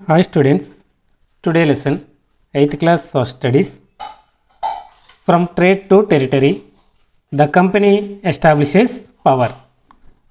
Hi students, today lesson 8th class of studies. From trade to territory, the company establishes power.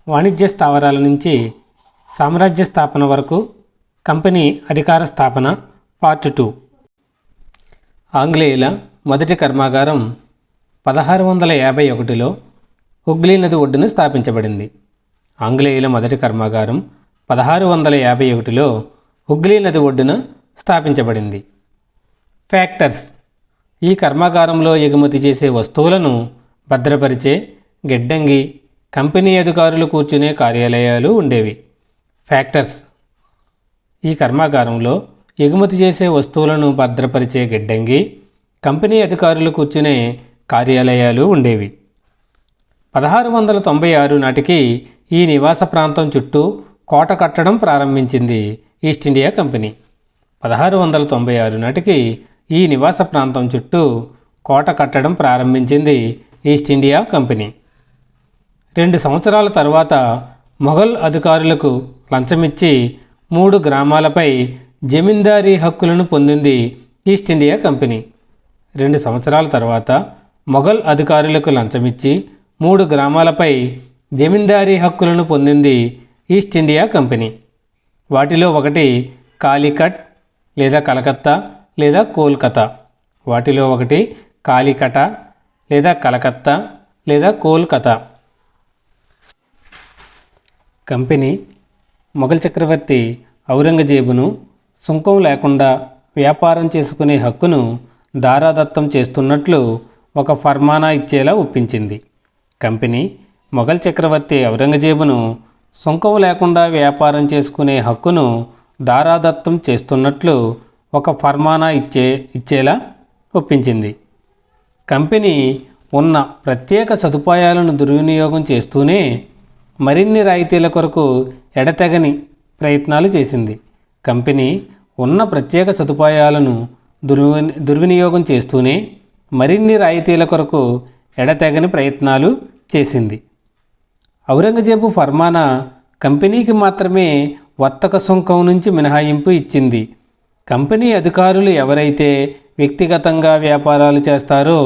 వాణిజ్య స్థావరాల నుంచి సామ్రాజ్య స్థాపన వరకు company అధికార స్థాపన పార్ట్ 2. ఆంగ్లేయుల మొదటి కర్మాగారం 1651లో హుగ్లీ నది ఒడ్డున స్థాపించబడింది. ఆంగ్లేయుల మొదటి కర్మాగారం 1651లో హుగ్లీ నది ఒడ్డున స్థాపించబడింది. ఫ్యాక్టర్స్: ఈ కర్మాగారంలో ఎగుమతి చేసే వస్తువులను భద్రపరిచే గిడ్డంగి, కంపెనీ అధికారులు కూర్చునే కార్యాలయాలు ఉండేవి. ఫ్యాక్టర్స్: ఈ కర్మాగారంలో ఎగుమతి చేసే వస్తువులను భద్రపరిచే గిడ్డంగి, కంపెనీ అధికారులు కూర్చునే కార్యాలయాలు ఉండేవి. 1696 నాటికి ఈ నివాస ప్రాంతం చుట్టూ కోట కట్టడం ప్రారంభించింది ఈస్ట్ ఇండియా కంపెనీ. 1696 నాటికి ఈ నివాస ప్రాంతం చుట్టూ కోట కట్టడం ప్రారంభించింది ఈస్ట్ ఇండియా కంపెనీ. 2 సంవత్సరాల తర్వాత మొఘల్ అధికారులకు లంచమిచ్చి 3 గ్రామాలపై జమీందారీ హక్కులను పొందింది ఈస్ట్ ఇండియా కంపెనీ. 2 సంవత్సరాల తర్వాత మొఘల్ అధికారులకు లంచమిచ్చి 3 గ్రామాలపై జమీందారీ హక్కులను పొందింది ఈస్ట్ ఇండియా కంపెనీ. వాటిలో ఒకటి కాలికట్ లేదా కలకత్తా లేదా కోల్కతా. వాటిలో ఒకటి కాలికట లేదా కలకత్తా లేదా కోల్కతా. కంపెనీ మొఘల్ చక్రవర్తి ఔరంగజేబును సుంకం లేకుండా వ్యాపారం చేసుకునే హక్కును దారాదత్తం చేస్తున్నట్లు ఒక ఫర్మానా ఇచ్చేలా ఒప్పించింది. కంపెనీ మొఘల్ చక్రవర్తి ఔరంగజేబును సుంకం లేకుండా వ్యాపారం చేసుకునే హక్కును దారాదత్తం చేస్తున్నట్లు ఒక ఫర్మానా ఇచ్చేలా ఒప్పించింది. కంపెనీ ఉన్న ప్రత్యేక సదుపాయాలను దుర్వినియోగం చేస్తూనే మరిన్ని రాయితీల కొరకు ఎడతెగని ప్రయత్నాలు చేసింది. కంపెనీ ఉన్న ప్రత్యేక సదుపాయాలను దుర్వినియోగం చేస్తూనే మరిన్ని రాయితీల కొరకు ఎడతెగని ప్రయత్నాలు చేసింది. ఔరంగజేబు ఫర్మానా కంపెనీకి మాత్రమే వర్తక సుంకం నుంచి మినహాయింపు ఇచ్చింది. కంపెనీ అధికారులు ఎవరైతే వ్యక్తిగతంగా వ్యాపారాలు చేస్తారో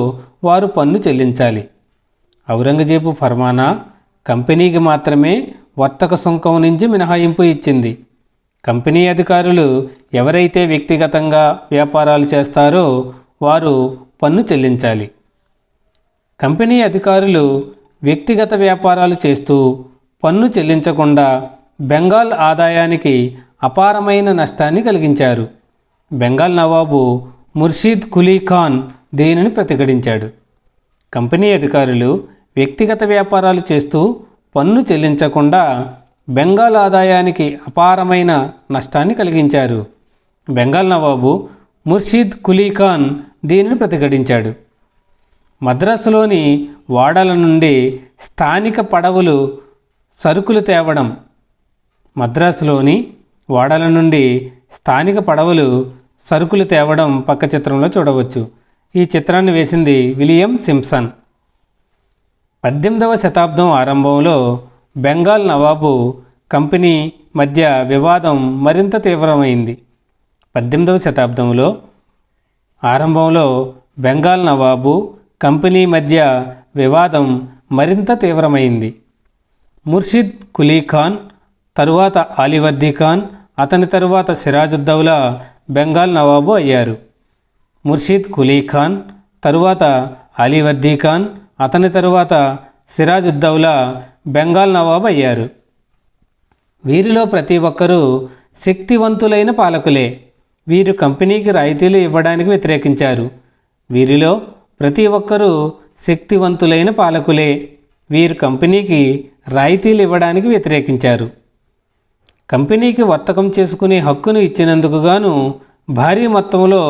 వారు పన్ను చెల్లించాలి. ఔరంగజేబు ఫర్మానా కంపెనీకి మాత్రమే వర్తక సుంకం నుంచి మినహాయింపు ఇచ్చింది. కంపెనీ అధికారులు ఎవరైతే వ్యక్తిగతంగా వ్యాపారాలు చేస్తారో వారు పన్ను చెల్లించాలి. కంపెనీ అధికారులు వ్యక్తిగత వ్యాపారాలు చేస్తూ పన్ను చెల్లించకుండా బెంగాల్ ఆదాయానికి అపారమైన నష్టాన్ని కలిగించారు. బెంగాల్ నవాబు ముర్షిద్ కులీ ఖాన్ దీనిని ప్రతిఘటించాడు. కంపెనీ అధికారులు వ్యక్తిగత వ్యాపారాలు చేస్తూ పన్ను చెల్లించకుండా బెంగాల్ ఆదాయానికి అపారమైన నష్టాన్ని కలిగించారు. బెంగాల్ నవాబు ముర్షిద్ కులీ ఖాన్ దీనిని ప్రతిఘటించాడు. మద్రాసులోని వాడల నుండి స్థానిక పడవలు సరుకులు తేవడం. మద్రాసులోని వాడల నుండి స్థానిక పడవలు సరుకులు తేవడం పక్క చిత్రంలో చూడవచ్చు. ఈ చిత్రాన్ని వేసింది విలియం సింప్సన్. 18వ శతాబ్దం ఆరంభంలో బెంగాల్ నవాబు కంపెనీ మధ్య వివాదం మరింత తీవ్రమైంది. 18వ శతాబ్దంలో ఆరంభంలో బెంగాల్ నవాబు కంపెనీ మధ్య వివాదం మరింత తీవ్రమైంది. ముర్షిద్ కులీ ఖాన్ తరువాత అలీవర్దీ ఖాన్, అతని తరువాత సిరాజుద్దౌలా బెంగాల్ నవాబు అయ్యారు. ముర్షిద్ కులీ ఖాన్ తరువాత అలీవర్దీ ఖాన్, అతని తరువాత సిరాజుద్దౌలా బెంగాల్ నవాబు అయ్యారు. వీరిలో ప్రతి ఒక్కరూ శక్తివంతులైన పాలకులే. వీరు కంపెనీకి రాయితీలు ఇవ్వడానికి వ్యతిరేకించారు. వీరిలో ప్రతి ఒక్కరూ శక్తివంతులైన పాలకులే. వీరు కంపెనీకి రాయితీలు ఇవ్వడానికి వ్యతిరేకించారు. కంపెనీకి వర్తకం చేసుకునే హక్కును ఇచ్చినందుకు గాను భారీ మొత్తంలో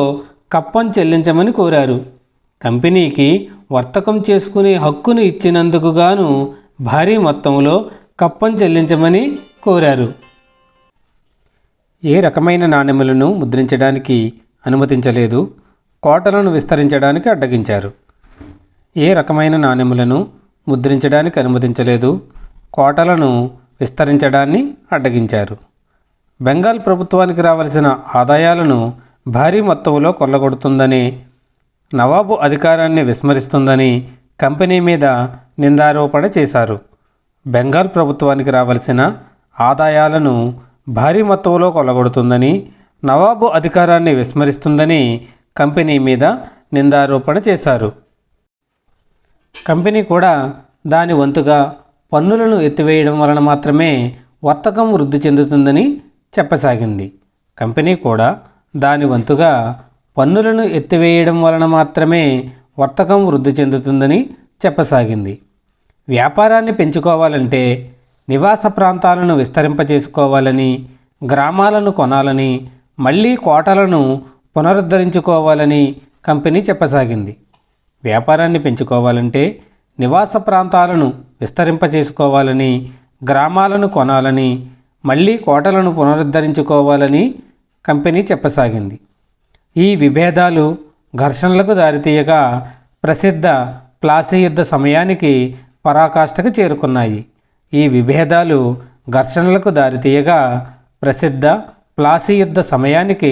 కప్పం చెల్లించమని కోరారు. కంపెనీకి వర్తకం చేసుకునే హక్కును ఇచ్చినందుకు గాను భారీ మొత్తంలో కప్పం చెల్లించమని కోరారు. ఏ రకమైన నాణెములను ముద్రించడానికి అనుమతించలేదు. కోటలను విస్తరించడానికి అడ్డగించారు. ఏ రకమైన నాణెములను ముద్రించడానికి అనుమతించలేదు. కోటలను విస్తరించడాన్ని అడ్డగించారు. బెంగాల్ ప్రభుత్వానికి రావాల్సిన ఆదాయాలను భారీ మొత్తంలో కొల్లగొడుతుందని, నవాబు అధికారాన్ని విస్మరిస్తుందని కంపెనీ మీద నిందారోపణ చేశారు. బెంగాల్ ప్రభుత్వానికి రావాల్సిన ఆదాయాలను భారీ మొత్తంలో కొల్లగొడుతుందని, నవాబు అధికారాన్ని విస్మరిస్తుందని కంపెనీ మీద నిందారోపణ చేశారు. కంపెనీ కూడా దాని వంతుగా పన్నులను ఎత్తివేయడం వలన మాత్రమే వర్తకం వృద్ధి చెందుతుందని చెప్పసాగింది. కంపెనీ కూడా దాని వంతుగా పన్నులను ఎత్తివేయడం వలన మాత్రమే వర్తకం వృద్ధి చెందుతుందని చెప్పసాగింది. వ్యాపారాన్ని పెంచుకోవాలంటే నివాస ప్రాంతాలను విస్తరింపచేసుకోవాలని, గ్రామాలను కొనాలని, మళ్ళీ కోటలను పునరుద్ధరించుకోవాలని కంపెనీ చెప్పసాగింది. వ్యాపారాన్ని పెంచుకోవాలంటే నివాస ప్రాంతాలను విస్తరింపచేసుకోవాలని, గ్రామాలను కొనాలని, మళ్ళీ కోటలను పునరుద్ధరించుకోవాలని కంపెనీ చెప్పసాగింది. ఈ విభేదాలు ఘర్షణలకు దారితీయగా ప్రసిద్ధ ప్లాసీ యుద్ధ సమయానికి పరాకాష్ఠకు చేరుకున్నాయి. ఈ విభేదాలు ఘర్షణలకు దారితీయగా ప్రసిద్ధ ప్లాసీ యుద్ధ సమయానికి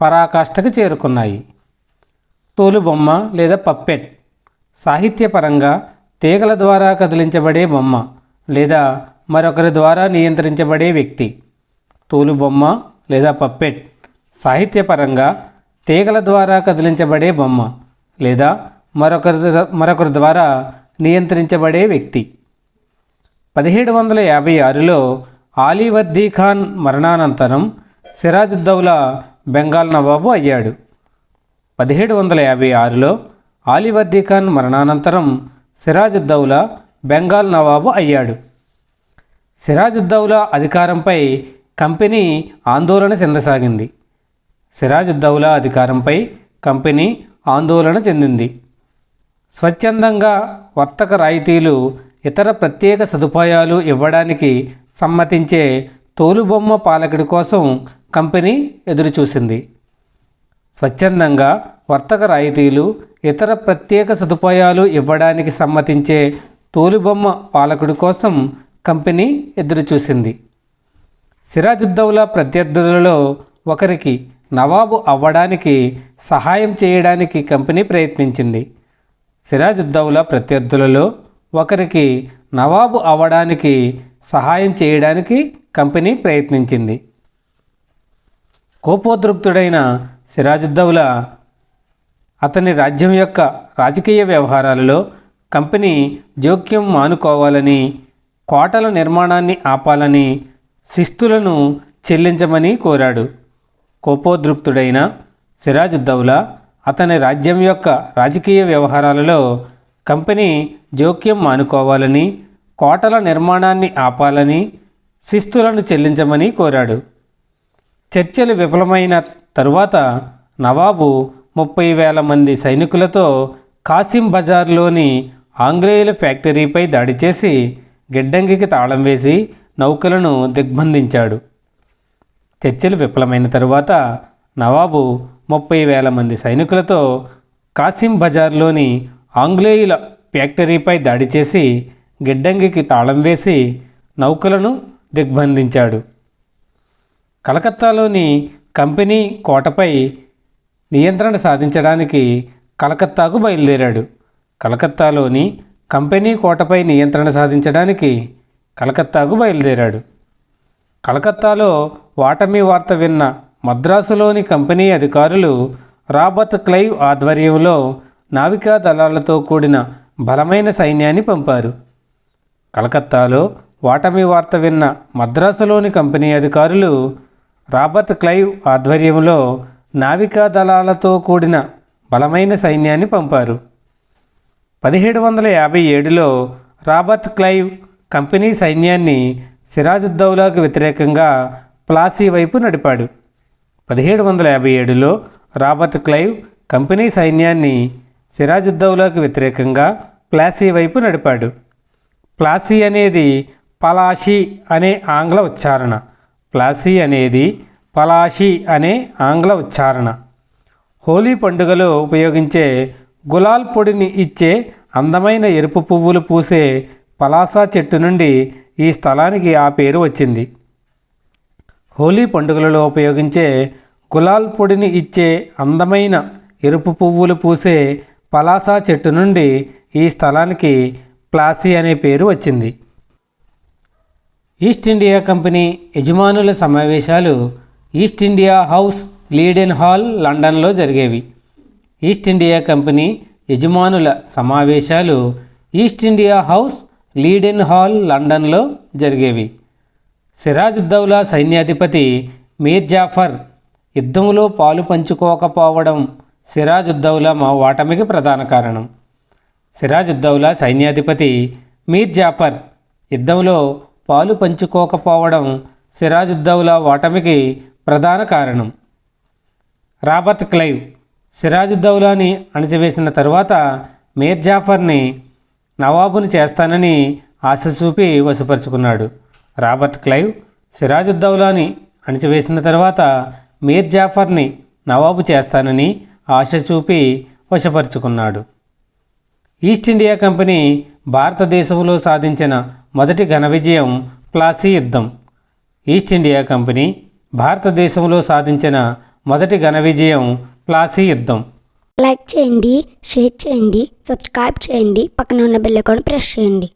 పరాకాష్ఠకు చేరుకున్నాయి. తోలుబొమ్మ లేదా పప్పెట్ సాహిత్యపరంగా తీగల ద్వారా కదిలించబడే బొమ్మ లేదా మరొకరి ద్వారా నియంత్రించబడే వ్యక్తి. తోలుబొమ్మ లేదా పప్పెట్ సాహిత్యపరంగా తీగల ద్వారా కదిలించబడే బొమ్మ లేదా మరొకరి ద్వారా నియంత్రించబడే వ్యక్తి. 1756లో ఆలీవర్దీ ఖాన్ మరణానంతరం సిరాజుద్దౌలా బెంగాల్ నవాబు అయ్యాడు. 1756లో ఆలీవర్దీ ఖాన్ మరణానంతరం సిరాజుద్దౌలా బెంగాల్ నవాబు అయ్యాడు. సిరాజుద్దౌలా అధికారంపై కంపెనీ ఆందోళన చెందసాగింది. సిరాజుద్దౌలా అధికారంపై కంపెనీ ఆందోళన చెందింది. స్వచ్ఛందంగా వర్తక రాయితీలు, ఇతర ప్రత్యేక సదుపాయాలు ఇవ్వడానికి సమ్మతించే తోలుబొమ్మ పాలకుడి కోసం కంపెనీ ఎదురుచూసింది. స్వచ్ఛందంగా వర్తక రాయితీలు, ఇతర ప్రత్యేక సదుపాయాలు ఇవ్వడానికి సమ్మతించే తోలుబొమ్మ పాలకుడి కోసం కంపెనీ ఎదురుచూసింది. సిరాజుద్దౌలా ప్రత్యర్థులలో ఒకరికి నవాబు అవ్వడానికి సహాయం చేయడానికి కంపెనీ ప్రయత్నించింది. సిరాజుద్దౌలా ప్రత్యర్థులలో ఒకరికి నవాబు అవ్వడానికి సహాయం చేయడానికి కంపెనీ ప్రయత్నించింది. కోపోద్రిక్తుడైన సిరాజుద్దౌలా అతని రాజ్యం యొక్క రాజకీయ వ్యవహారాలలో కంపెనీ జోక్యం మానుకోవాలని, కోటల నిర్మాణాన్ని ఆపాలని, శిస్తులను చెల్లించమని కోరాడు. కోపోద్రిక్తుడైన సిరాజుద్దౌలా అతని రాజ్యం యొక్క రాజకీయ వ్యవహారాలలో కంపెనీ జోక్యం మానుకోవాలని, కోటల నిర్మాణాన్ని ఆపాలని, శిస్తులను చెల్లించమని కోరాడు. చర్చలు విఫలమైన తరువాత నవాబు 30,000 మంది సైనికులతో కాసిం బజార్లోని ఆంగ్లేయుల ఫ్యాక్టరీపై దాడి చేసి గిడ్డంగికి తాళం వేసి నౌకలను దిగ్బంధించాడు. చర్చలు విఫలమైన తరువాత నవాబు 30,000 మంది సైనికులతో కాసిం బజార్లోని ఆంగ్లేయుల ఫ్యాక్టరీపై దాడి చేసి గిడ్డంగికి తాళం వేసి నౌకలను దిగ్బంధించాడు. కలకత్తాలోని కంపెనీ కోటపై నియంత్రణ సాధించడానికి కలకత్తాకు బయలుదేరాడు. కలకత్తాలోని కంపెనీ కోటపై నియంత్రణ సాధించడానికి కలకత్తాకు బయలుదేరాడు. కలకత్తాలో ఓటమి వార్త విన్న మద్రాసులోని కంపెనీ అధికారులు రాబర్ట్ క్లైవ్ ఆధ్వర్యంలో నావికా దళాలతో కూడిన బలమైన సైన్యాన్ని పంపారు. కలకత్తాలో ఓటమి వార్త విన్న మద్రాసులోని కంపెనీ అధికారులు రాబర్ట్ క్లైవ్ ఆధ్వర్యంలో నావికా దళాలతో కూడిన బలమైన సైన్యాన్ని పంపారు. 1757లో రాబర్ట్ క్లైవ్ కంపెనీ సైన్యాన్ని సిరాజుద్దౌలాకు వ్యతిరేకంగా ప్లాసీ వైపు నడిపాడు. 1757లో రాబర్ట్ క్లైవ్ కంపెనీ సైన్యాన్ని సిరాజుద్దౌలాకు వ్యతిరేకంగా ప్లాసీ వైపు నడిపాడు. ప్లాసీ అనేది పలాషీ అనే ఆంగ్ల ఉచ్చారణ. ప్లాసీ అనేది పలాషీ అనే ఆంగ్ల ఉచ్చారణ. హోలీ పండుగలో ఉపయోగించే గులాల్ పొడిని ఇచ్చే అందమైన ఎరుపు పువ్వులు పూసే పలాసా చెట్టు నుండి ఈ స్థలానికి ఆ పేరు వచ్చింది. హోలీ పండుగలలో ఉపయోగించే గులాల్ పొడిని ఇచ్చే అందమైన ఎరుపు పువ్వులు పూసే పలాసా చెట్టు నుండి ఈ స్థలానికి ప్లాసీ అనే పేరు వచ్చింది. ఈస్ట్ ఇండియా కంపెనీ యజమానుల సమావేశాలు east India house Leiden hall లండన్లో జరిగేవి. ఈస్ట్ ఇండియా కంపెనీ యజమానుల సమావేశాలు east India house Leiden hall లండన్లో జరిగేవి. సిరాజుద్దౌలా సైన్యాధిపతి మీర్ జాఫర్ యుద్ధంలో పాలు పంచుకోకపోవడం సిరాజుద్దౌలా ఓటమికి ప్రధాన కారణం. సిరాజుద్దౌలా సైన్యాధిపతి మీర్ జాఫర్ యుద్ధంలో పాలు పంచుకోకపోవడం సిరాజుద్దౌలా ఓటమికి ప్రధాన కారణం. రాబర్ట్ క్లైవ్ సిరాజుద్దౌలాని అణచివేసిన తరువాత మీర్ జాఫర్ని నవాబుని చేస్తానని ఆశ చూపి వశపరుచుకున్నాడు. రాబర్ట్ క్లైవ్ సిరాజుద్దౌలాని అణచివేసిన తర్వాత మీర్ జాఫర్ని నవాబు చేస్తానని ఆశ చూపి వశపరుచుకున్నాడు. ఈస్ట్ ఇండియా కంపెనీ భారతదేశంలో సాధించిన మొదటి ఘన విజయం ప్లాసీ యుద్ధం. ఈస్ట్ ఇండియా కంపెనీ భారతదేశంలో సాధించిన మొదటి ఘన విజయం ప్లాసీ యుద్ధం. లైక్ చేయండి, షేర్ చేయండి, సబ్స్క్రైబ్ చేయండి, పక్కన ఉన్న బెల్ ఐకాన్ ప్రెస్ చేయండి.